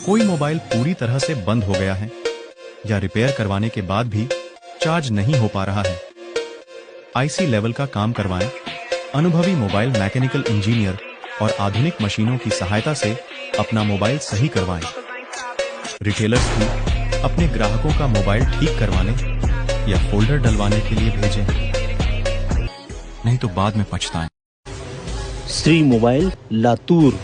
कोई मोबाइल पूरी तरह से बंद हो गया है या रिपेयर करवाने के बाद भी चार्ज नहीं हो पा रहा है, आईसी लेवल का काम करवाएं। अनुभवी मोबाइल मैकेनिकल इंजीनियर और आधुनिक मशीनों की सहायता से अपना मोबाइल सही करवाएं। रिटेलर्स भी अपने ग्राहकों का मोबाइल ठीक करवाने या फोल्डर डलवाने के लिए भेजें, नहीं तो बाद में पछताएं। श्री मोबाइल लातूर।